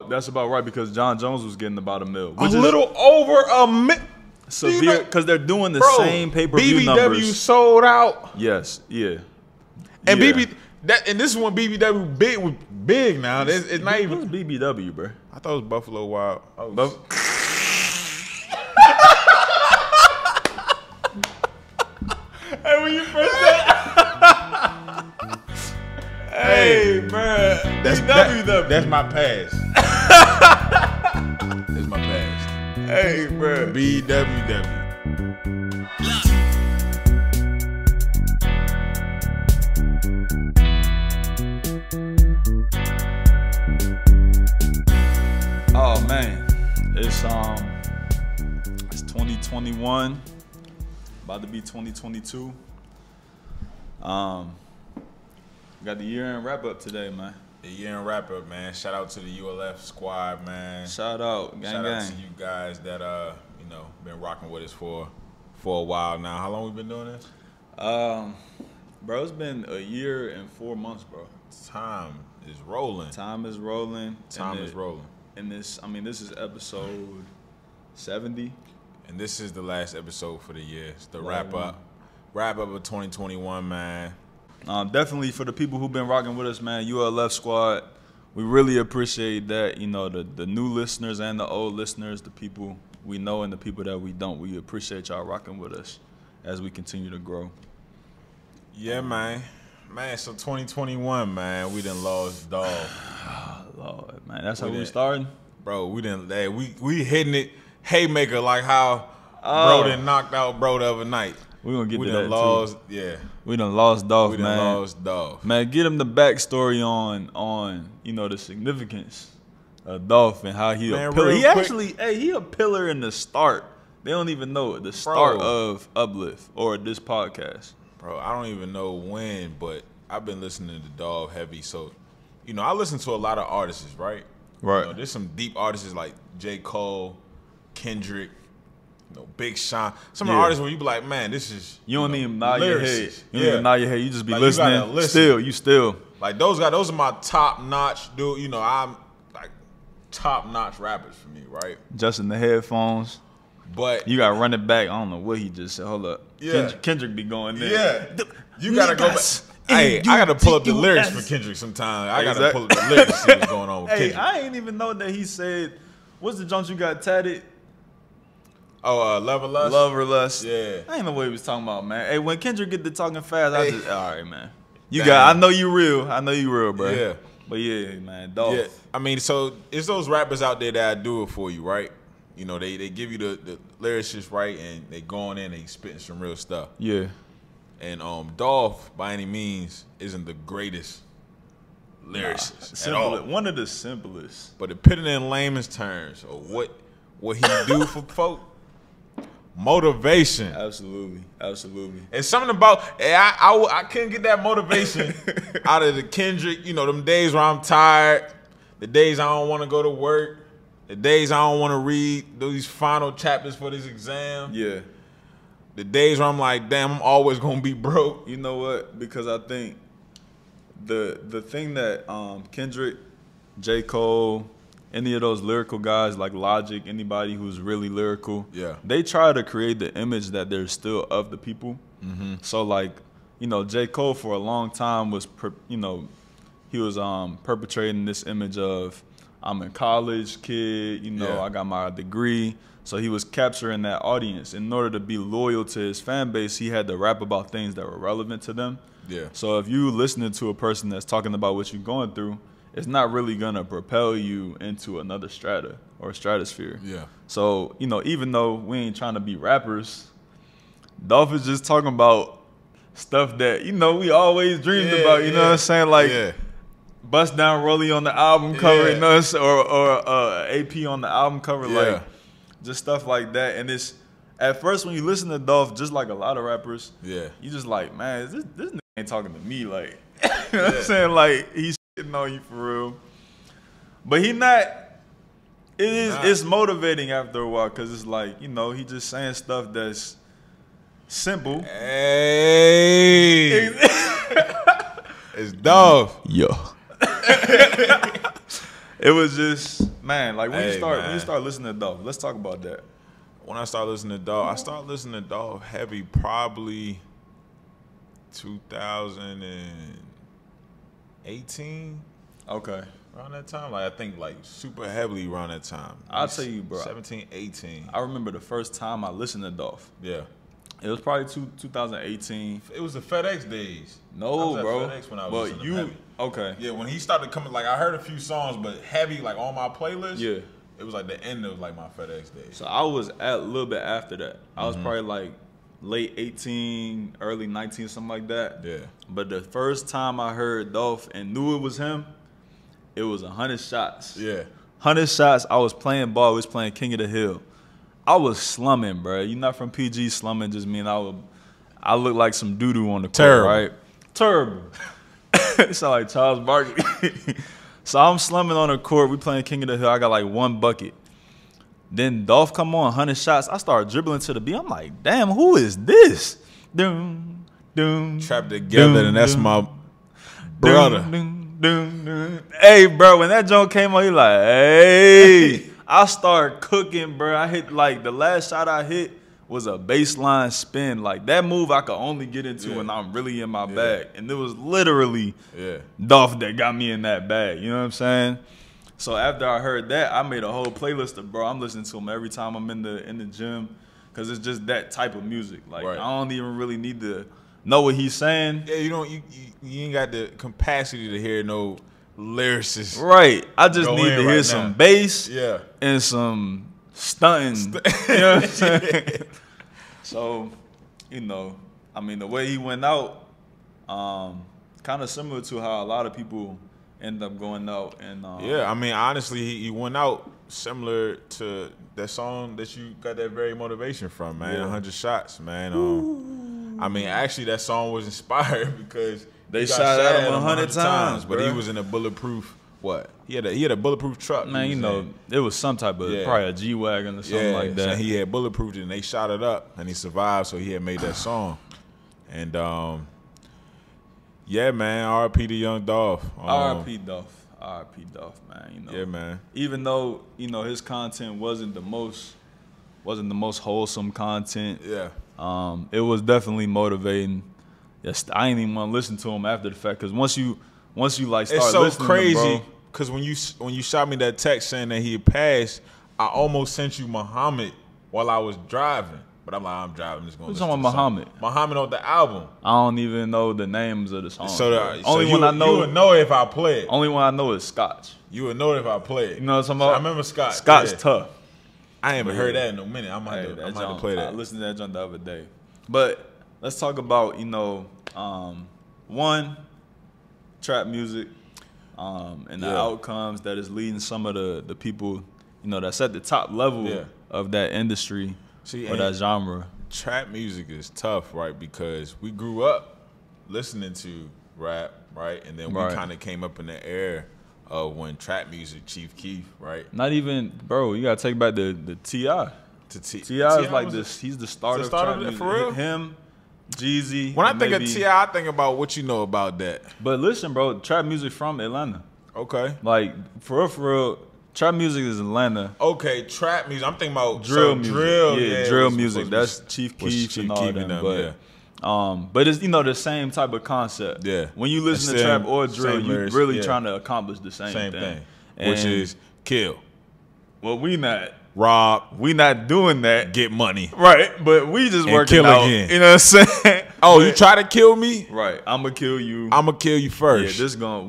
That's about right because John Jones was getting about $1 million. A little over $1 million. Severe because they're doing the same pay-per-view numbers. BBW sold out. Yes, yeah. And yeah. and this is when BBW was big now. It's not even. What's BBW, bro? I thought it was Buffalo Wild. Hey, when you first said, hey, bro, that's BBW. That's my past. That's my past. Hey, bro. BWW. Oh man, it's 2021, about to be 2022. Got the year-end wrap-up today, man. The year-end wrap-up, man. Shout out to the ULF squad, man. Shout out, gang. Shout out to you guys that been rocking with us for a while now. How long we been doing this? Bro, it's been a year and 4 months, bro. Time is rolling. Time is rolling. And this is episode 70. And this is the last episode for the year. It's the wrap-up of 2021, man. Definitely for the people who've been rocking with us, man, ULF squad, we really appreciate that. You know, the new listeners and the old listeners, the people we know and the people that we don't. We appreciate y'all rocking with us as we continue to grow. Yeah, man. Man, so 2021, man, we done lost Dolph. Lord, man, that's how we starting? Bro, we hitting it haymaker like how bro done knocked out bro the other night. We gonna get we to done that lost, too. Yeah. We done lost Dolph, man. We done lost Dolph. Man, get him the backstory on the significance of Dolph and how he a pillar. He he a pillar in the start. They don't even know it. The start of Uplift or this podcast. Bro, I don't even know when, but I've been listening to Dolph heavy. So, I listen to a lot of artists, right? Right. There's some deep artists like J. Cole, Kendrick, Big Sean. Some of the artists where you be like, man, this is you don't even nod your head. You don't Yeah. even nod your head. You just be Like, listening. you listen. Still. Like those guys, those are my top notch dude. I'm like top notch rappers for me, right? Just in the headphones. But You gotta run it back. I don't know what he just said. Hold up. Yeah. Kendrick be going there. yeah, you gotta go back. Hey, I gotta pull up the lyrics for Kendrick sometime. I gotta pull up the lyrics to see what's going on with Kendrick. I ain't even know that he said, what's the joint you got tatted? Oh, Love or Lust? Love or Lust. Yeah. I ain't know what he was talking about, man. Hey, when Kendrick get to talking fast, I just, all right, man. Damn. I know you real. I know you real, bro. Yeah. But yeah, man, Dolph. Yeah, I mean, so it's those rappers out there that do it for you, right? They give you the lyricists, right, and they going in, they spitting some real stuff. Yeah. And Dolph, by any means, isn't the greatest lyricist at all. One of the simplest. But to put it in layman's terms, or what he do for folk, motivation. Absolutely. And something about I couldn't get that motivation out of the Kendrick. Them days where I'm tired, the days I don't want to go to work, the days I don't want to read these final chapters for this exam. Yeah. The days where I'm like, damn, I'm always gonna be broke. You know what? Because I think the thing that Kendrick, J. Cole, any of those lyrical guys like Logic, anybody who's really lyrical, yeah, they try to create the image that they're still of the people. Mm-hmm. So like, J. Cole for a long time was, he was perpetrating this image of I'm a college kid, I got my degree. So he was capturing that audience. In order to be loyal to his fan base, he had to rap about things that were relevant to them. Yeah. So if you listening to a person that's talking about what you're going through, it's not really gonna propel you into another strata or stratosphere. Yeah. So, even though we ain't trying to be rappers, Dolph is just talking about stuff that, we always dreamed about, you know what I'm saying? Like Bust Down Rollie on the album cover, or AP on the album cover, like just stuff like that. And it's at first when you listen to Dolph, just like a lot of rappers, you just like, man, this nigga ain't talking to me, like, you know what I'm saying? Like, he's shitting on you for real. But he not. It's motivating after a while because it's like, he just saying stuff that's simple. Hey, it's Dolph. Yo. It was just, Man, like when you start listening to Dolph, let's talk about that. When I started listening to Dolph, I started listening to Dolph heavy probably 2018. Okay. Around that time, like I think like super heavily around that time. I'll tell you, bro. 17, 18. I remember the first time I listened to Dolph. Yeah. It was probably 2018. It was the FedEx days. No, I was bro. at FedEx when I was listening to heavy. Okay. Yeah, when he started coming, like I heard a few songs, but heavy, like on my playlist. Yeah. It was like the end of like my FedEx days. So I was a little bit after that. I was probably like late 18, early 19, something like that. Yeah. But the first time I heard Dolph and knew it was him, it was 100 shots. Yeah. 100 shots. I was playing ball. We was playing King of the Hill. I was slumming, bro. You not from PG. Slumming just mean I look like some doo-doo on the court, right? Terrible. It sound like Charles Barkley. So I'm slumming on the court. We playing King of the Hill. I got like one bucket. Then Dolph come on, 100 shots. I start dribbling to the beat. I'm like, damn, who is this? Doom, doom. Trapped together, doom, and that's my brother. Doom, doom, doom. Hey, bro, when that joint came on, he like, hey. I start cooking, bro. I hit like the last shot I hit was a baseline spin. Like that move I could only get into when I'm really in my bag. And it was literally Dolph that got me in that bag. You know what I'm saying? So after I heard that, I made a whole playlist of, bro, I'm listening to him every time I'm in the gym because it's just that type of music. Like I don't even really need to know what he's saying. Yeah, you ain't got the capacity to hear no lyricists. Right. I just need to hear some bass and some stunting. You know what I'm saying? So, you know, I mean, the way he went out, kind of similar to how a lot of people end up going out. And yeah, I mean, honestly, he went out similar to that song that you got that very motivation from, man. 100 shots, man. I mean, actually, that song was inspired because they shot at him 100 times, but he was in a bulletproof. What? He had a bulletproof truck. Man, you know, it was some type of probably a G-Wagon or something like that. So he had bulletproofed it, and they shot it up, and he survived. So he had made that song, and yeah, man. R.I.P. to Young Dolph. R.I.P. Dolph. R.I.P. Dolph, man. You know. Yeah, man. Even though his content wasn't the most wholesome content. Yeah. It was definitely motivating. Yes, I ain't even want to listen to him after the fact because once you like start listening, it's so crazy because when you shot me that text saying that he had passed, I almost sent you Muhammad while I was driving. But I'm like, I'm driving. I'm just going to listen to Muhammad. Muhammad on the album. I don't even know the names of the songs. Only one I know. You would know if I play it. Only one I know is Scotch. You would know if I play it. You know what I'm talking about? I remember Scotch. Scott's tough. I ain't even heard that in a minute. I might have to play that. I listened to that joint the other day. But let's talk about, one, trap music and the outcomes that is leading some of the people, that's at the top level of that industry or that genre. Trap music is tough, right? Because we grew up listening to rap, right? And then we kind of came up in the era of when trap music, Chief Keef, right? Not even, bro, you got to take back the T.I. T.I. is like this. He's the starter of trap music. For real? Him, Jeezy. When I think of T.I., I think about what you know about that. But listen, bro, trap music from Atlanta. Okay. Like, for real, trap music is Atlanta. Okay, trap music. I'm thinking about drill music. Drill music. That's Chief Keef and all them. But it's the same type of concept. Yeah. When you listen to trap or drill, you're really trying to accomplish the same thing. Which is kill. Well, we not. Rob. We not doing that. Get money. Right. But we just working kill out. Again. You know what I'm saying? Oh, you try to kill me? Right. I'ma kill you. I'ma kill you first. Yeah, this gonna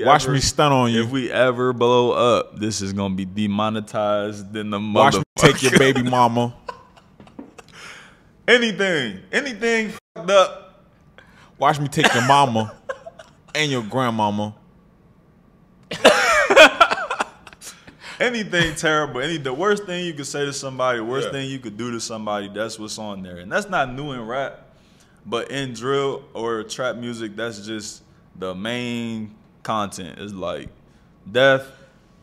watch me stun on you. If we ever blow up, this is gonna be demonetized in the watch me take your baby mama. Anything fucked up. Watch me take your mama and your grandmama. Anything terrible, the worst thing you could say to somebody, the worst thing you could do to somebody, that's what's on there. And that's not new in rap, but in drill or trap music, that's just the main content. It's like death,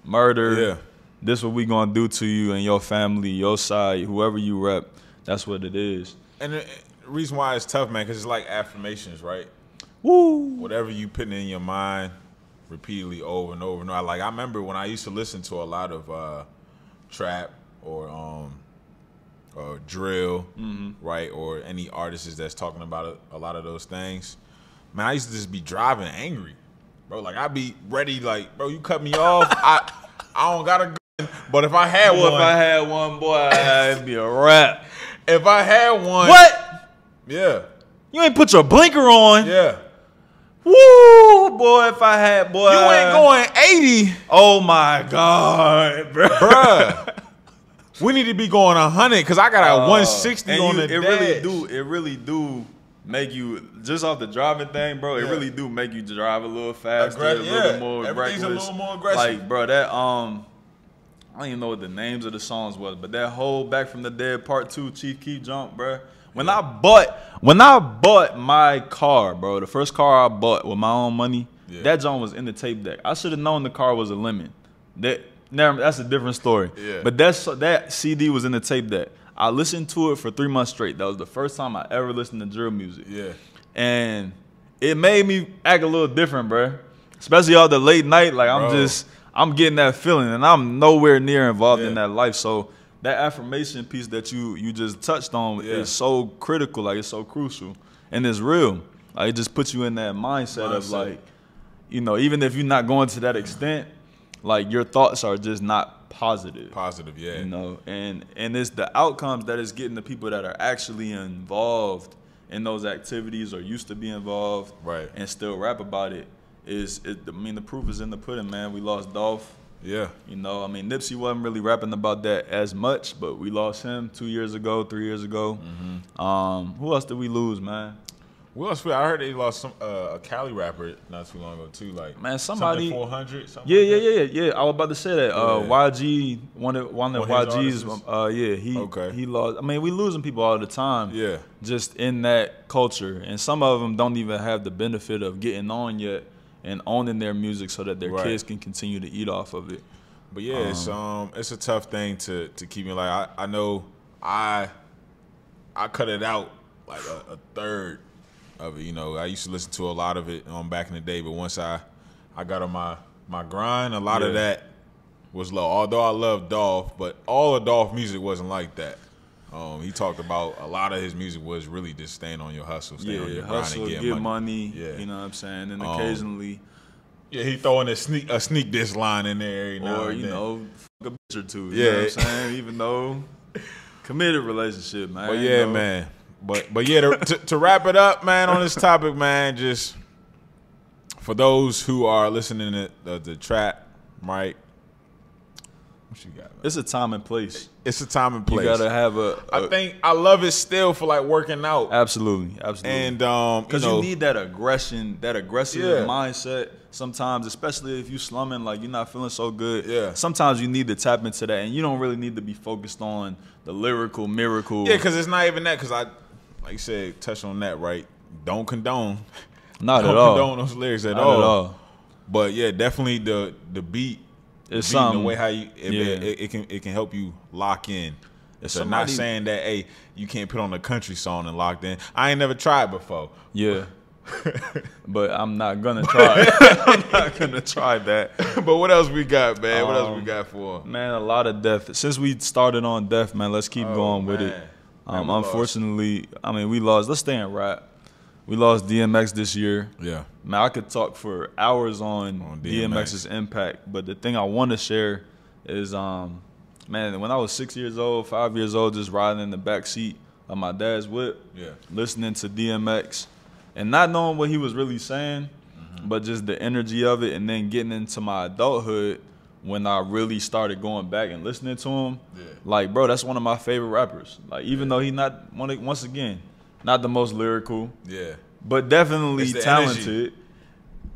murder. Yeah. This what we gonna do to you and your family, your side, whoever you rep. That's what it is. And the reason why it's tough, man, because it's like affirmations, right? Woo. Whatever you putting in your mind, repeatedly over and over and over. Like I remember when I used to listen to a lot of trap or drill, right, or any artists that's talking about a lot of those things. Man, I used to just be driving angry, bro. Like I'd be ready, like, bro, you cut me off. I don't got a gun, but if I had one, boy, it'd be a wrap. If I had one, what? Yeah, you ain't put your blinker on. Yeah. Woo, boy, if I had, boy. You ain't going 80. Oh, my God, bro. Bruh. We need to be going 100 because I got a 160 on the dash. It really do make you, just off the driving thing, bro, it really do make you drive a little faster, a little more everything's reckless. a little more aggressive. Like, bro, that, I don't even know what the names of the songs was, but that whole Back from the Dead Part 2 Chief Keef jump, bro. When I bought my car, bro, the first car I bought with my own money, that joint was in the tape deck. I should have known the car was a lemon. That's a different story. Yeah. But that CD was in the tape deck. I listened to it for 3 months straight. That was the first time I ever listened to drill music. Yeah. And it made me act a little different, bro. Especially all the late night. Like, I'm getting that feeling, and I'm nowhere near involved in that life. So that affirmation piece that you just touched on is so critical, like it's so crucial, and it's real. Like it just puts you in that mindset of like, you know, even if you're not going to that extent, like your thoughts are just not positive. Positive, yeah. You know, and it's the outcomes that is getting the people that are actually involved in those activities or used to be involved, right, and still rap about it. I mean, the proof is in the pudding, man. We lost Dolph. Yeah. You know, I mean, Nipsey wasn't really rapping about that as much, but we lost him 2 years ago, 3 years ago. Who else did we lose, man? Who else? I heard they lost a Cali rapper not too long ago too. Like, man, somebody 400. Yeah. I was about to say that. YG, one of YG's. He lost. I mean, we losing people all the time. Yeah. Just in that culture, and some of them don't even have the benefit of getting on yet and owning their music so that their kids can continue to eat off of it. But yeah, it's a tough thing to keep me like. I know I cut it out like a third of it. You know, I used to listen to a lot of it back in the day, but once I got on my grind, a lot of that was low. Although I love Dolph, but all of Dolph music wasn't like that. He talked about a lot of his music was really just staying on your hustle, staying on your grind hustle, and get money. You know what I'm saying? And occasionally, he throwing a sneak diss line in there, or you know, fuck a bitch or two. You know what I'm saying? Even though committed relationship, man. But man. But yeah, to wrap it up, man, on this topic, man, just for those who are listening to the trap, right? What you got, man? It's a time and place. It's a time and place. You gotta have I think I love it still for like working out. Absolutely. And because you need that aggression, that aggressive mindset. Sometimes, especially if you slumming, like you're not feeling so good. Yeah. Sometimes you need to tap into that, and you don't really need to be focused on the lyrical miracle. Yeah, because it's not even that. Because like you said, touch on that, right? Don't condone. Not at all. Don't condone those lyrics at all. Not at all. But yeah, definitely the beat. It's something. The way how you it can help you lock in. So not saying that hey, you can't put on a country song and locked in. I ain't never tried before. Yeah. But I'm not gonna try. I'm not gonna try that. But what else we got, man? What else we got for? Man, a lot of death. Since we started on death, man, let's keep going with it. Unfortunately, I mean, we lost. Let's stay in rap. We lost DMX this year. Yeah. Man, I could talk for hours on DMX's impact, but the thing I want to share is, man, when I was 6 years old, 5 years old, just riding in the back seat of my dad's whip, listening to DMX, and not knowing what he was really saying, but just the energy of it, and then getting into my adulthood when I really started going back and listening to him. Like, bro, that's one of my favorite rappers. Like, even though he's not, once again, not the most lyrical, but definitely talented.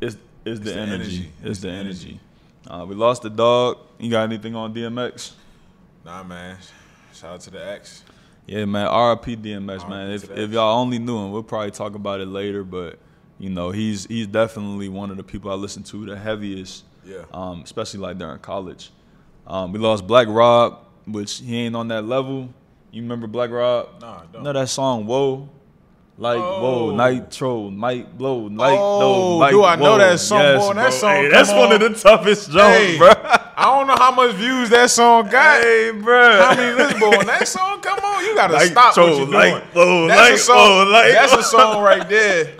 It's the energy. It's the energy. We lost the dog. You got anything on DMX? Nah, man. Shout out to the X. Yeah, man. R.I.P. DMX, man. If y'all only knew him, we'll probably talk about it later. But you know, he's definitely one of the people I listen to the heaviest. Especially like during college. We lost Black Rob, which he ain't on that level. You remember Black Rob? Nah, I don't. You know that song, Whoa? Like, whoa, nitro, night blow, night though, night. Do I know that song, yes, boy? That song, hey, that's one of the toughest songs, bro. I don't know how much views that song got. Hey, bro. How many listens, boy? That song, come on, you gotta Night stop what you're doing. That's a song. That's a song right there.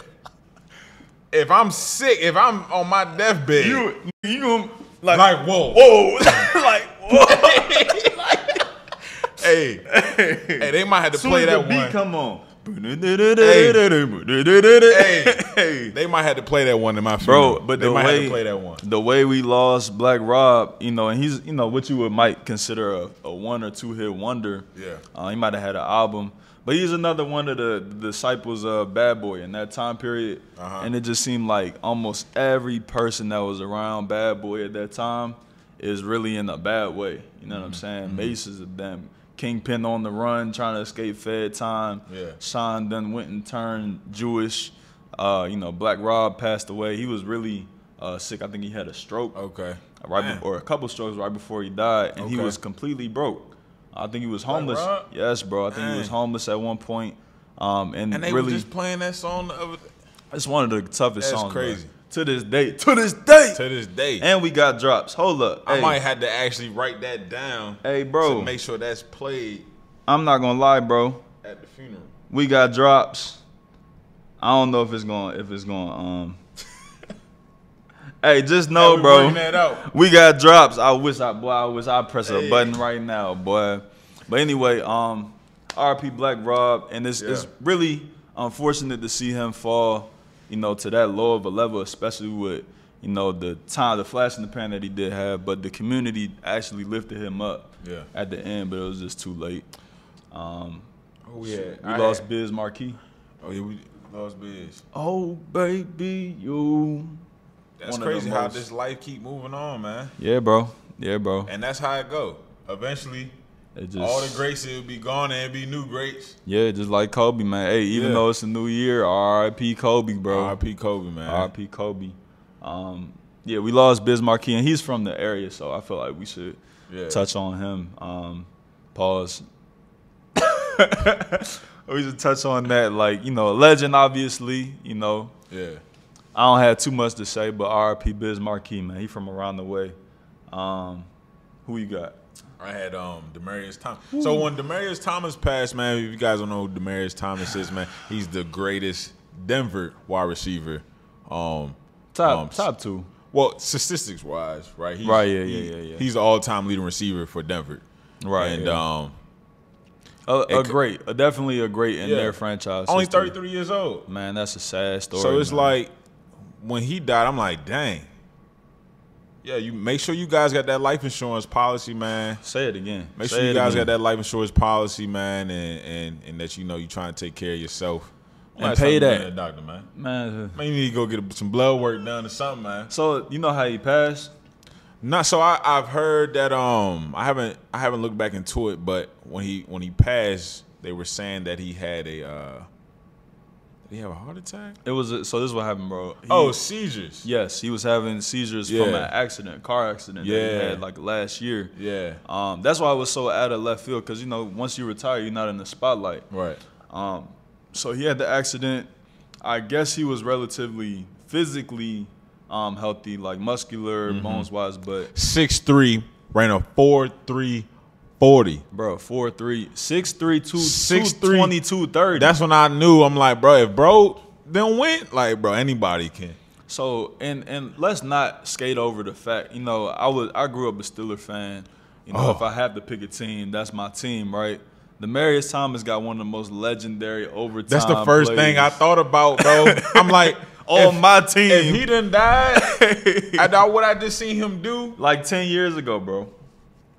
If I'm sick, if I'm on my deathbed, you like whoa, like whoa. Hey, they might have to play that beat one. Come on. Hey, they might have to play that one in my funeral. Bro, but they might have to play that one. The way we lost Black Rob, you know, and he's, you know, what you might consider a 1 or 2 hit wonder. Yeah. He might have had an album, but he's another one of the disciples of Bad Boy in that time period. And it just seemed like almost every person that was around Bad Boy at that time is really in a bad way. You know what I'm saying? Mace is a damn kingpin on the run, trying to escape Fed time. Yeah. Sean done went and turned Jewish. You know, Black Rob passed away. He was really sick. I think he had a stroke. Okay. Or a couple strokes right before he died, and he was completely broke. I think he was homeless. Yes, bro. I think he was homeless at one point. And they really were just playing that song the other day. It's one of the toughest songs. That's crazy. Bro. To this day. To this day. To this day. And we got drops. Hold up. I might have to actually write that down. Hey, bro. To make sure that's played. I'm not gonna lie, bro. At the funeral. We got drops. I don't know if it's going Hey, just know, bro. We got drops. I wish I press a button right now, boy. But anyway, R.I.P. Black Rob, and it's really unfortunate to see him fall, you know, to that low of a level, especially with, you know, the flash in the pan that he did have. But the community actually lifted him up at the end, but it was just too late. We lost Biz Marquis. Oh yeah, we lost Biz. Oh baby, you. That's crazy how this life keep moving on, man. Yeah, bro. Yeah, bro. And that's how it go. Eventually, all the greats will be gone and be new greats. Yeah, just like Kobe, man. Hey, even though it's a new year, R.I.P. Kobe, bro. R.I.P. Kobe, man. R.I.P. Kobe. Yeah, we lost Biz Marquis, and he's from the area, so I feel like we should touch on him. Pause. We should touch on that, like, you know, a legend, obviously, you know. Yeah. I don't have too much to say, but R.I.P. Biz Marquis, man. He from around the way. Who you got? I had Demaryius Thomas. Ooh. So when Demaryius Thomas passed, man, if you guys don't know who Demaryius Thomas is, man, he's the greatest Denver wide receiver. Top 2. Well, statistics wise, right? He's the all-time leading receiver for Denver. Right. And definitely a great in their franchise. Only 33 years old. Man, that's a sad story. So it's like when he died, I'm like, dang. Yeah, you make sure you guys got that life insurance policy, man. Say it again. Make sure you guys got that life insurance policy, man, and that you know you trying to take care of yourself. And pay that. Doctor, man. Man, you need to go get some blood work done or something, man. So you know how he passed? Not so. I've heard that. I haven't looked back into it, but when he passed, they were saying that he had a. Did he have a heart attack? So this is what happened, bro. Seizures. Yes, he was having seizures from an car accident that he had like last year. Yeah. That's why I was so out of left field, because you know once you retire, you're not in the spotlight. Right. So he had the accident. I guess he was relatively physically healthy, like muscular, bones wise, but 6'3", ran a 4.3 40. Bro, 4'3", 6'3", 222, 30. That's when I knew. I'm like, bro, if bro then went, like, bro, anybody can. So and let's not skate over the fact, you know, I grew up a Steelers fan. You know, if I have to pick a team, that's my team, right? Demaryius Thomas got one of the most legendary overtime. That's the first thing I thought about, bro. I'm like, my team. If he done died, after what I just seen him do, like 10 years ago, bro.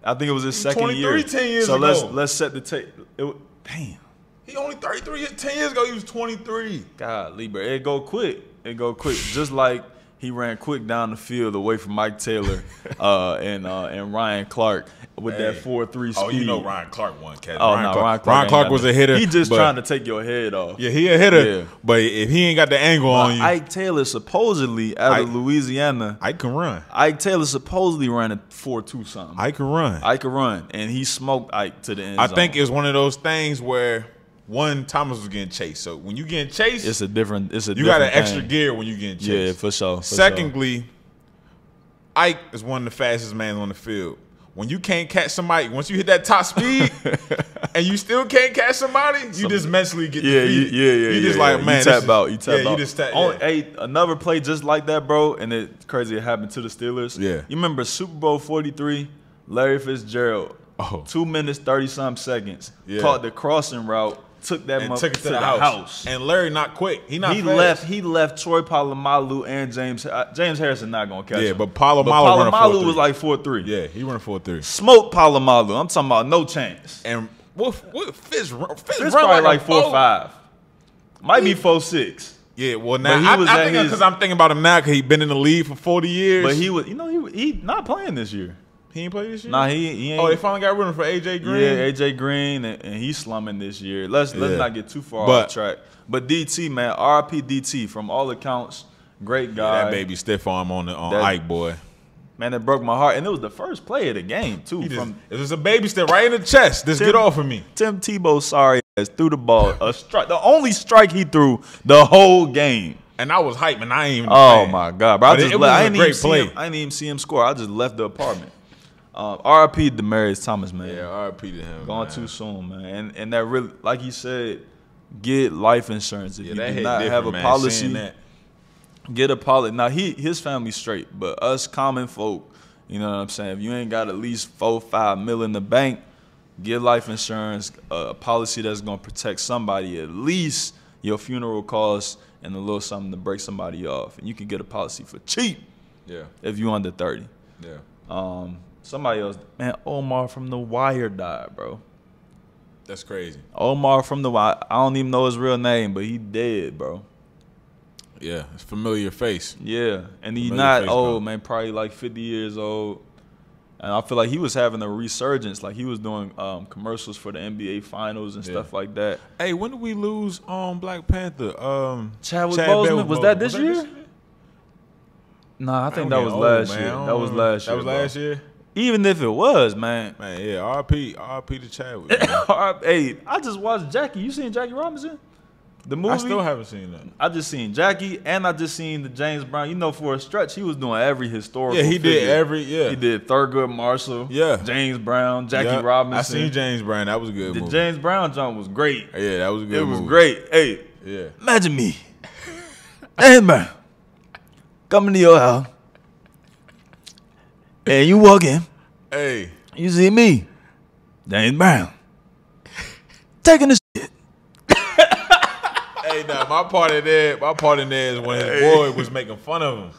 I think it was his second year. 10 years ago. So let's set the tape. Damn. He only 33. 10 years ago, he was 23. Golly, bro. It go quick. Just like he ran quick down the field away from Mike Taylor and Ryan Clark with that 4.3 speed. Oh, you know Ryan Clark won, Cat. Ryan Clark was a hitter. He just trying to take your head off. Yeah, he a hitter. Yeah. But if he ain't got the angle on you. Ike Taylor supposedly out of Louisiana. Ike can run. Ike Taylor supposedly ran a 4.2 something. Ike can run. And he smoked Ike to the end zone. I think it's one of those things where One, Thomas was getting chased. So when you getting chased, it's a different. You got an extra gear when you getting chased. Yeah, for sure. Secondly, Ike is one of the fastest men on the field. When you can't catch somebody, once you hit that top speed and you still can't catch somebody, you just mentally get defeated. You just like, man, you tap out. You tap out. You just tap. Hey, another play just like that, bro, and it's crazy it happened to the Steelers. Yeah. You remember Super Bowl 43, Larry Fitzgerald, 2 minutes, 30-something seconds, caught the crossing route, took that and took it to the house. And Larry not quick. He fast. He left Troy Polamalu and James Harrison not gonna catch him. Yeah, but Polamalu was like 4.3. Yeah, he ran 4.3. Smoke Polamalu. I'm talking about no chance. And what Fitz run probably like 4.5. Might be 4.6. Yeah, well now I think because I'm thinking about him now because he been in the league for 40 years. But he not playing this year. He ain't played this year? Nah, he ain't. Oh, they finally got rid of him for A.J. Green? Yeah, A.J. Green, and he's slumming this year. Let's not get too far off track. But DT, man, R.I.P. DT, from all accounts, great guy. Yeah, that baby stiff arm on Ike, boy. Man, it broke my heart. And it was the first play of the game, too. It was a baby step right in the chest. Get off of me. Tim Tebow, sorry ass, threw the ball. The only strike he threw the whole game. And I was hyped, and I ain't even my God, bro. I didn't even see him score. I just left the apartment. R.I.P. Demaryius Thomas, man. Yeah, R.I.P. to him. Gone too soon, man. And that really, like you said, get life insurance. If you do not have a policy, get a policy. Now his family's straight, but us common folk, you know what I'm saying? If you ain't got at least $4-5 million in the bank, get life insurance, a policy that's gonna protect somebody, at least your funeral costs and a little something to break somebody off. And you can get a policy for cheap. Yeah. If you under 30. Yeah. Somebody else, man, Omar from The Wire died, bro. That's crazy. Omar from The Wire. I don't even know his real name, but he dead, bro. Yeah, it's a familiar face. Yeah, and he's not old, man, probably like 50 years old. And I feel like he was having a resurgence. Like he was doing commercials for the NBA Finals and stuff like that. Hey, when did we lose Black Panther? Chadwick Boseman. Was that this year? Nah, I think that was last year. That was last year. That was last year? Even if it was, man. Man, yeah, R.I.P. to Chadwick. Hey, I just watched Jackie. You seen Jackie Robinson? The movie? I still haven't seen that. I just seen Jackie, and I just seen the James Brown. You know, for a stretch, he was doing every historical he figure. did He did Thurgood Marshall, James Brown, Jackie Robinson. I seen James Brown. That was a good movie. The James Brown joint was great. Yeah, that was a good movie. It was great. Hey, imagine me. James Brown coming to your house, and you walk in. Hey. You see me, James Brown, taking a shit. Hey, now my part in there is when his boy was making fun of him.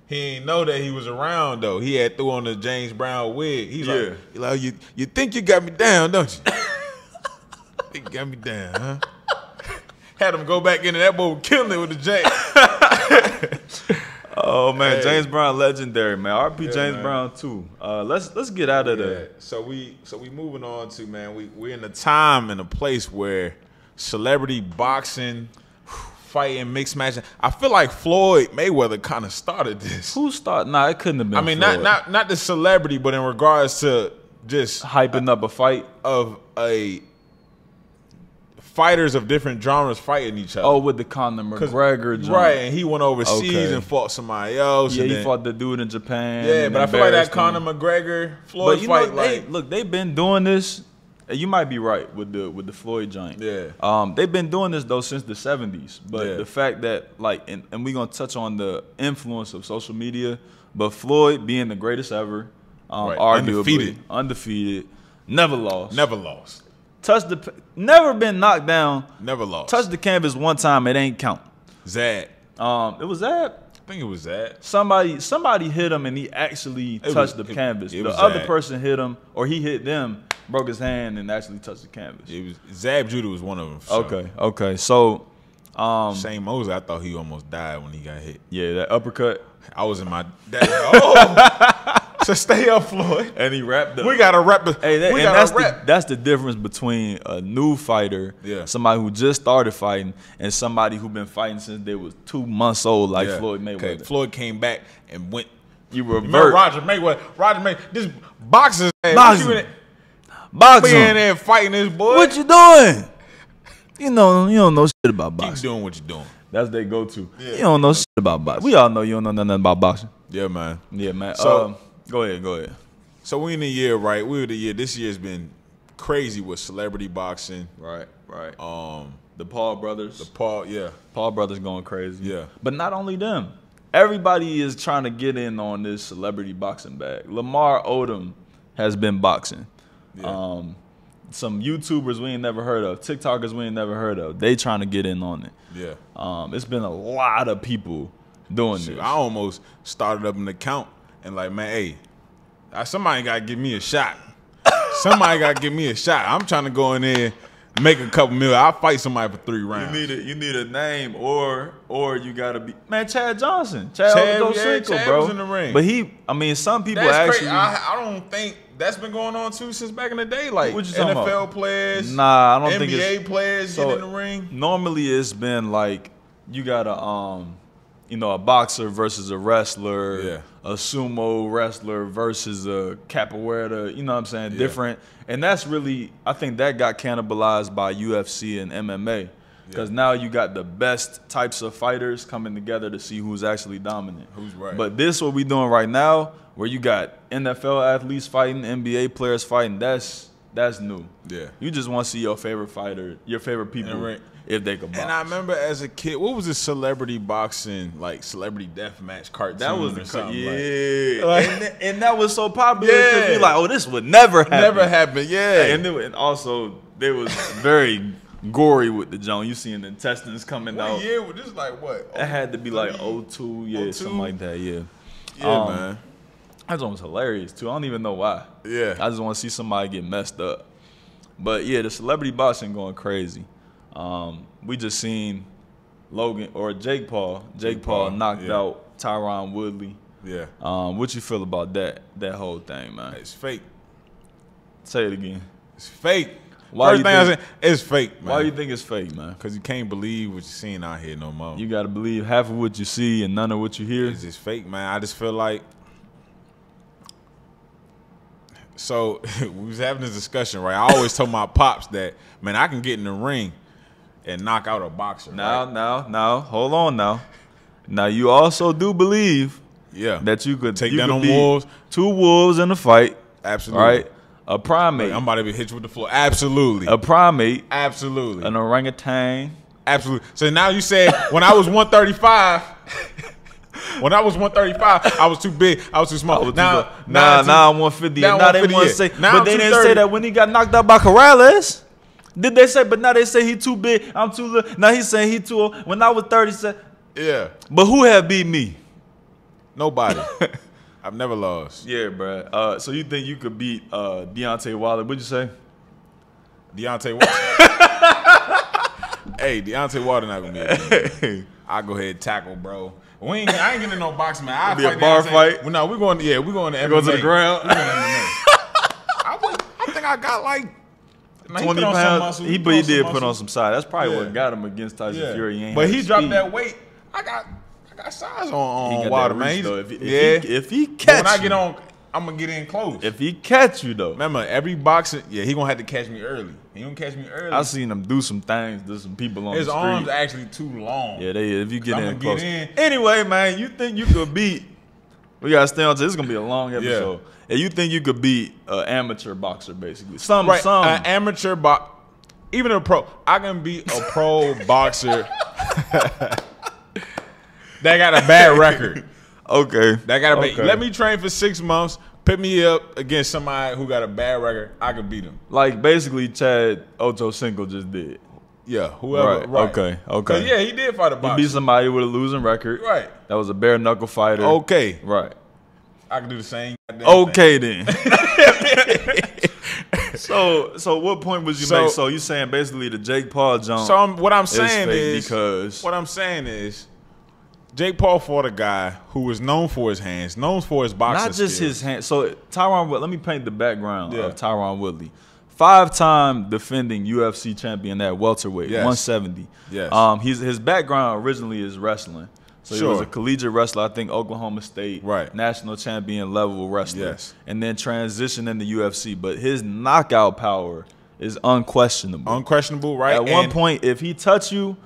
He ain't know that he was around though. He had threw on the James Brown wig. He's like, you think you got me down, don't you? Think you got me down, huh? Had him go back into that boy killing it with the J. Oh man, James Brown legendary, man. R.I.P. James Brown too. Let's get out of there. So we moving on to, man. We're in a time and a place where celebrity boxing, fighting, mixed matching. I feel like Floyd Mayweather kind of started this. Who started? Nah, it couldn't have been. I mean, Floyd. not the celebrity, but in regards to just hyping up a fight of a fighters of different genres fighting each other. Oh, with the Conor McGregor joint. Right, and he went overseas and fought somebody else. Yeah, he fought the dude in Japan. Yeah, but I feel like that Conor McGregor Floyd fight. Look, they've been doing this. You might be right with the Floyd joint. Yeah. They've been doing this though since the 70s. But the fact that and we're gonna touch on the influence of social media. But Floyd being the greatest ever, arguably undefeated, never lost. Never been knocked down. Never lost. Touched the canvas one time, it ain't count. Zad. It was Zad. I think it was Zad. Somebody hit him and he actually touched the canvas. The other person hit him, or he hit them, broke his hand and actually touched the canvas. It was Zab Judah was one of them. So. Okay. So Shane Mosley, I thought he almost died when he got hit. Yeah, that uppercut. I was in my So stay up, Floyd. And he wrapped up. We gotta wrap the. Hey, that's the difference between a new fighter, somebody who just started fighting, and somebody who been fighting since they was 2 months old, like Floyd Mayweather. Okay, Floyd came back and went. You revert. Remember Roger Mayweather. This boxers. Boxing. Being there fighting this boy. What you doing? You don't know shit about boxing. Keep doing what you're doing. That's their go-to. Yeah. You don't know shit about boxing. We all know you don't know nothing about boxing. Yeah, man. Yeah, man. So go ahead. So we in the year, right? This year's been crazy with celebrity boxing. Right. The Paul brothers. Paul brothers going crazy. Yeah. But not only them. Everybody is trying to get in on this celebrity boxing bag. Lamar Odom has been boxing. Yeah. Some YouTubers we ain't never heard of, TikTokers we ain't never heard of, they trying to get in on it. Yeah. It's been a lot of people doing this. I almost started up an account and like, man, hey, somebody got to give me a shot. Somebody got to give me a shot. I'm trying to go in there, make a couple million. I'll fight somebody for 3 rounds. You need a name or you gotta be Chad Johnson. Chad bro. Was in the ring. But some people that's actually. I don't think that's been going on too since back in the day. Like what you talking NFL about? players, nah, I don't NBA think it's, players get in the ring. Normally it's been like you got a boxer versus a wrestler, a sumo wrestler versus a capoeira, you know what I'm saying? Yeah. Different. And that's really, I think that got cannibalized by UFC and MMA. Because now you got the best types of fighters coming together to see who's actually dominant. Who's right. But this what we doing right now, where you got NFL athletes fighting, NBA players fighting, that's new. Yeah. You just want to see your favorite fighter, your favorite people, if they could box. And I remember as a kid, what was the celebrity boxing, like celebrity deathmatch cartoon? That was something. And that was so popular because we like, oh, this would never happen. Never happen, yeah. And also, they was very gory with the joint. You seeing the intestines coming out. What year was this? Like what? It had to be like 02, something like that, Yeah, man. That joint was hilarious too. I don't even know why. Yeah. I just want to see somebody get messed up. But yeah, the celebrity boxing going crazy. We just seen Jake Paul. Jake Paul knocked out Tyron Woodley. Yeah. What you feel about that whole thing, man? It's fake. Say it again. It's fake. First thing I said, it's fake, man. Why you think it's fake, man? Because you can't believe what you're seeing out here no more. You got to believe half of what you see and none of what you hear. It's just fake, man. I just feel like. So we was having this discussion, right? I always told my pops that, man, I can get in the ring and knock out a boxer. Now, hold on now. Now you also do believe that you could take down wolves. 2 wolves in a fight. Absolutely. Right? A primate. Like, I'm about to be hit you with the floor. Absolutely. A primate. Absolutely. An orangutan. Absolutely. So now you said when I was 135, I was too big. I was too small. Now I'm 150. Now they want to say, but they didn't say that when he got knocked out by Corrales. Did they say? But now they say he too big. I'm too little. Now he's saying he too old. When I was 30, said, yeah. But who have beat me? Nobody. I've never lost. Yeah, bro. So you think you could beat Deontay Wilder? What'd you say? Deontay Wilder. Hey, Deontay Wilder not gonna be me. I'll go ahead and tackle, bro. I ain't getting in no boxing, man. I'll be a bar fight. Well, no, we're going to MMA. Go to the ground. I think I got like 20 pounds. He did put on some size. That's probably what got him against Tyson Fury. But he dropped that weight. I got size on Wilder, man. If he catch when I get on, I'm gonna get in close. If he catch you though, remember every boxer, he gonna have to catch me early. He gonna catch me early. I seen him do some things to some people on the street. His arms actually too long. Yeah, they is. If you get in close. Anyway, man, you think you could beat? We gotta stay on to this. Is gonna be a long episode. Yeah, you think you could beat an amateur boxer, basically? Some an amateur boxer, even a pro. I can beat a pro boxer that got a bad record. Okay. That got a bad. Let me train for 6 months. Put me up against somebody who got a bad record. I can beat him. Like basically Chad Ochocinco just did. Yeah, whoever. Right. Okay. Yeah, he did fight a boxer. He beat somebody with a losing record. Right. That was a bare knuckle fighter. Okay. Right. I can do the same. Okay thing. Then. So what point was you make? So you saying basically the Jake Paul jump? So what I'm saying is Jake Paul fought a guy who was known for his hands, known for his boxing Not just skills. his hands. So Tyron Woodley, let me paint the background of Tyron Woodley. 5-time defending UFC champion at welterweight, 170. Yes. His background originally is wrestling. So he was a collegiate wrestler, I think Oklahoma State, national champion level wrestler. Yes. And then transitioned into UFC. But his knockout power is unquestionable. Unquestionable, right? At one point, if he touch you,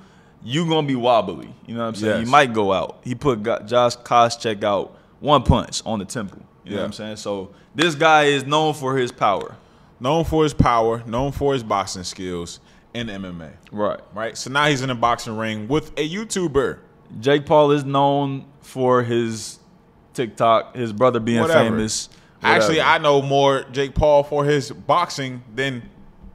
you gonna be wobbly. You know what I'm saying? Yes. You might go out. He put Josh Koscheck out 1 punch on the temple. You know what I'm saying? So this guy is known for his power. Known for his power, known for his boxing skills in MMA. Right. So now he's in a boxing ring with a YouTuber. Jake Paul is known for his TikTok, his brother being famous. Actually, I know more Jake Paul for his boxing than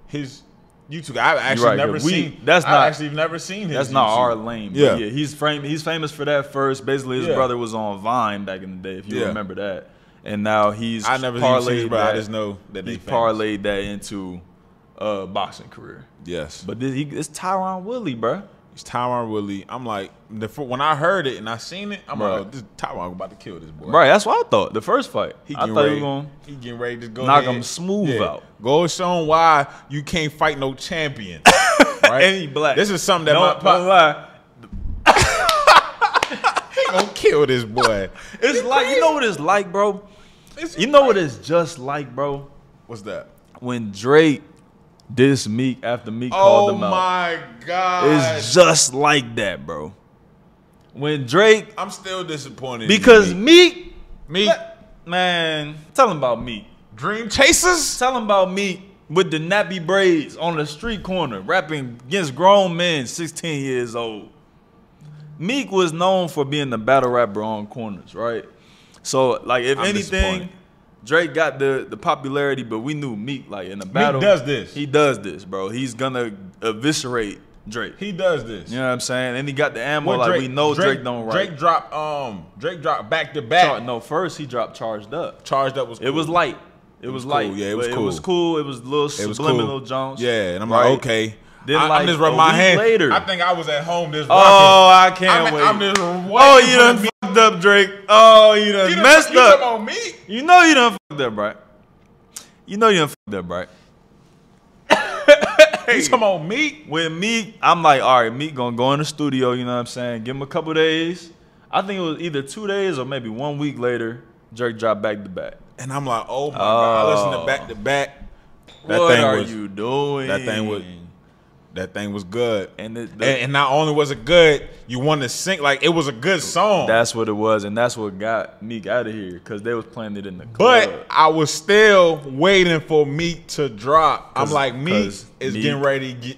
his YouTube. I've actually never seen. I've never seen his. That's YouTube. Not our lane. Yeah, he's famous for that first. Basically, his brother was on Vine back in the day, if you remember that. And now I never seen his brother. I just know that he parlayed that into a boxing career. Yes, but it's Tyron Woodley, bro. It's Tyron Woodley. I'm like, when I heard it and I seen it, I'm like, oh, this Tyron about to kill this boy. Right, that's what I thought. The first fight, he getting ready to go knock him smooth out. Go show him why you can't fight no champion. Right? And he black. This is something that he gonna kill this boy. It's like, you know what it's like, bro? You know what it's just like, bro? What's that? When Drake dissed Meek after Meek called him out. Oh my God. It's just like that, bro. When Drake... I'm still disappointed. Because Meek... Meek. Man, tell him about Meek. Dream Chasers? Tell him about Meek with the nappy braids on the street corner, rapping against grown men 16 years old. Meek was known for being the battle rapper on corners, right? So, like, if anything... Drake got the popularity, but we knew Meek, like, in the battle. Meek does this. He does this, bro. He's gonna eviscerate Drake. He does this. You know what I'm saying? And he got the ammo. Like, we know Drake don't write. Drake dropped back to back. No, first he dropped Charged Up. Charged Up was cool. It was light. It was light. Cool. Yeah, it was cool. It was cool. It was little subliminal Jones. Yeah, and I'm like, okay. Then I'm just rubbing my hand. Later. I think I was at home just rocking. Oh, I can't wait. I'm just waiting. Oh, you done fucked up, Drake. Oh, you done messed up. You talking about me? You know you done fucked up, right? You know you done fucked up, right? You talking about Meek? When Meek, I'm like, all right, Meek gonna go in the studio, you know what I'm saying? Give him a couple days. I think it was either 2 days or maybe 1 week later, Drake dropped back to back. And I'm like, oh my God, I listened to back to back. What are you doing? That thing was good. And not only was it good, you wanted to sing. Like, it was a good song. That's what it was, and that's what got Meek out of here, because they was playing it in the club. But I was still waiting for Meek to drop. I'm like, Meek is getting ready to get...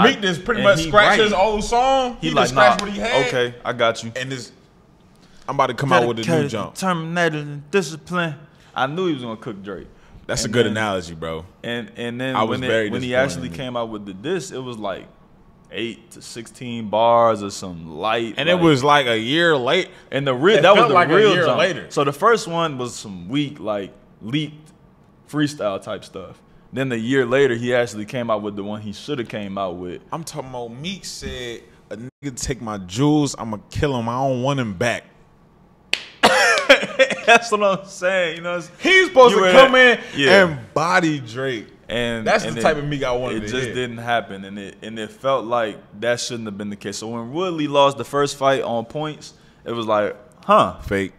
Meek just pretty much scratched his old song. He just scratched what he had. Okay, I got you. And I'm about to come out with a new jump. Terminated and discipline. I knew he was going to cook Drake. That's a good analogy, bro. And then when he actually came out with the diss, it was like 8 to 16 bars or some light. And it was like a year late. And that was the real jump. Later. So the first one was some weak, like, leaked freestyle type stuff. Then a year later, he actually came out with the one he should have came out with. I'm talking about Meek said, a nigga take my jewels, I'm going to kill him. I don't want him back. That's what I'm saying. You know, he's supposed to come in and body Drake, and that's the type of Meek I wanted to hear. It just didn't happen, and it felt like that shouldn't have been the case. So when Woodley lost the first fight on points, it was like, fake.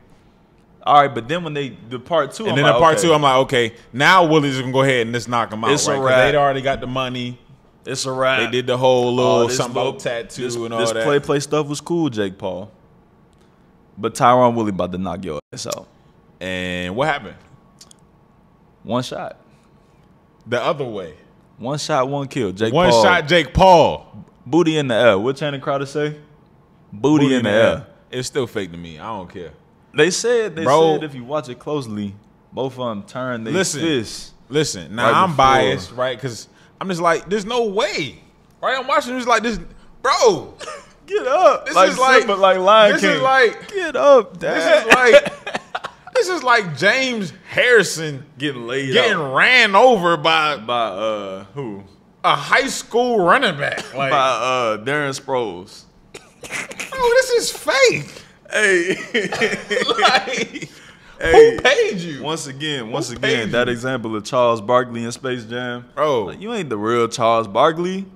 All right, but then when they did part two, and then in part two, I'm like, okay, now Woodley's gonna go ahead and just knock him out. It's a wrap. They'd already got the money. It's a wrap. They did the whole little something about tattoo and all that. This play stuff was cool, Jake Paul. But Tyron Woodley about to knock your ass out. And what happened? 1 shot. The other way. 1 shot, 1 kill. One shot, Jake Paul. Booty in the air. What Channing Crowder say? Booty in the air. It's still fake to me. I don't care. They said if you watch it closely, both of them turn their fists. Listen, now I'm biased, right? Because I'm just like, there's no way. Right? I'm watching this like this. Bro. Get up. This is like Lion King. Is like, get up, Dad. This is like James Harrison getting ran over by who? A high school running back. Like, by Darren Sproles. Oh, this is fake. Hey. Who paid you? Once again, that example of Charles Barkley in Space Jam. Bro. Like, you ain't the real Charles Barkley.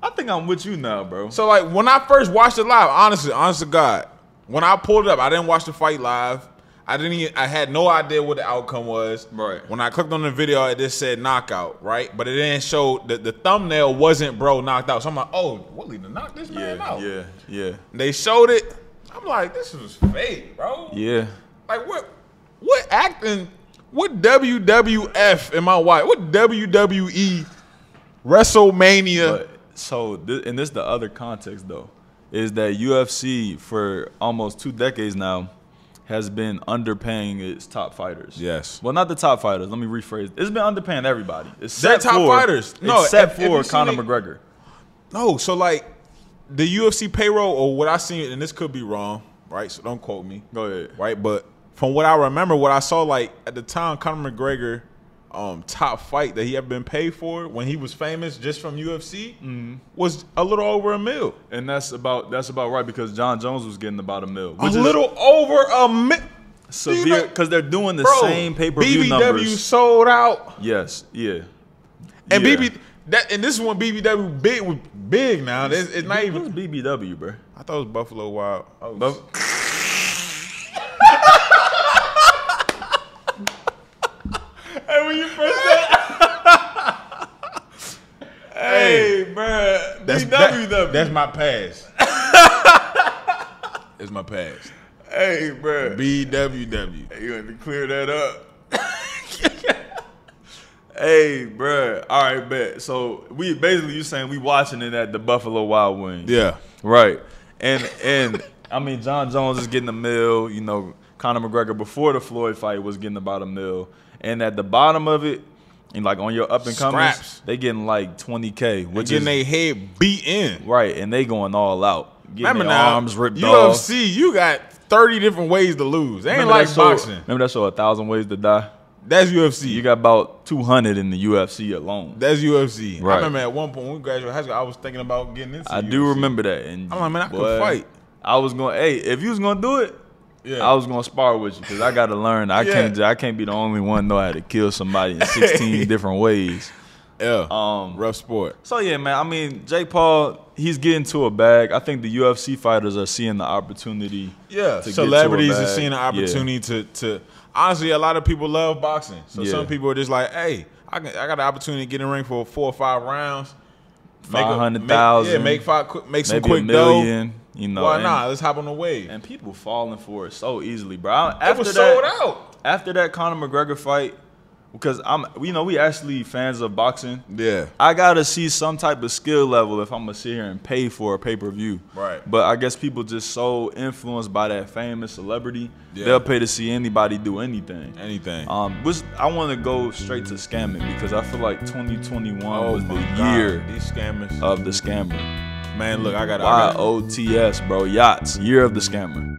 I think I'm with you now, bro. So, like, when I first watched it live, honest to God, when I pulled it up, I didn't watch the fight live. I had no idea what the outcome was. Right. When I clicked on the video, it just said knockout, right? But it didn't show the thumbnail wasn't bro knocked out. So I'm like, oh, Willie to knock this man out. Yeah. They showed it. I'm like, this was fake, bro. Yeah. Like what acting? What WWF am I watching? What WWE WrestleMania? And this the other context though, is that UFC for almost 2 decades now has been underpaying its top fighters. Yes. Well, not the top fighters. Let me rephrase. It's been underpaying everybody. They're top fighters. No, except for Conor McGregor. No, so like the UFC payroll, or what I seen, and this could be wrong, right? So don't quote me. Go ahead. Right, but from what I remember, what I saw, like at the time, Conor McGregor, top fight that he had been paid for when he was famous just from UFC was a little over $1 million. And that's about right, because John Jones was getting about $1 million. A little over $1 million. Severe, because they're doing the same pay-per-view BBW numbers. BBW sold out. Yes, yeah. And and this is when BBW was big now. It's not even. Who's BBW, bro? I thought it was Buffalo Wild. Hey, when you first said, hey, bro, that's my pass. That's my pass. Hey, bro, BWW. Hey, you have to clear that up. Hey, bro. All right, bet. So you saying we watching it at the Buffalo Wild Wings? Yeah, right. And I mean, John Jones is getting $1 million. You know, Conor McGregor before the Floyd fight was getting about $1 million. And at the bottom of it, and like on your up and comers, they getting like $20K, which getting their head beat in. Right, and they going all out. Getting their arms ripped off. UFC, UFC, you got 30 different ways to lose. They ain't like boxing. Remember that show 1,000 Ways to Die? That's UFC. You got about 200 in the UFC alone. That's UFC. Right. I remember at one point when we graduated high school, I was thinking about getting into UFC. do remember that. And I'm like, man, I could fight. I was going, hey, if you was going to do it, I was going to spar with you, because I got to learn. I can't be the only one know how to kill somebody in 16 different ways. Yeah, rough sport. So, yeah, man, I mean, Jake Paul, he's getting to a bag. I think the UFC fighters are seeing the opportunity. Yeah, to celebrities get to a bag. are seeing the opportunity to honestly, a lot of people love boxing. So some people are just like, hey, I got the opportunity to get in the ring for 4 or 5 rounds. 500,000. Make some maybe quick $1 million. dough. You know, why not? Let's hop on the wave. And people falling for it so easily, bro. It was sold out. After that Conor McGregor fight, because we actually fans of boxing. Yeah. I gotta see some type of skill level if I'm gonna sit here and pay for a pay-per-view. Right. But I guess people just so influenced by that famous celebrity, they'll pay to see anybody do anything. Which I want to go straight to scamming, because I feel like 2021 was the year these scammers of the scammer. Man, look, I got YOTS, bro. Yachts, year of the scammer.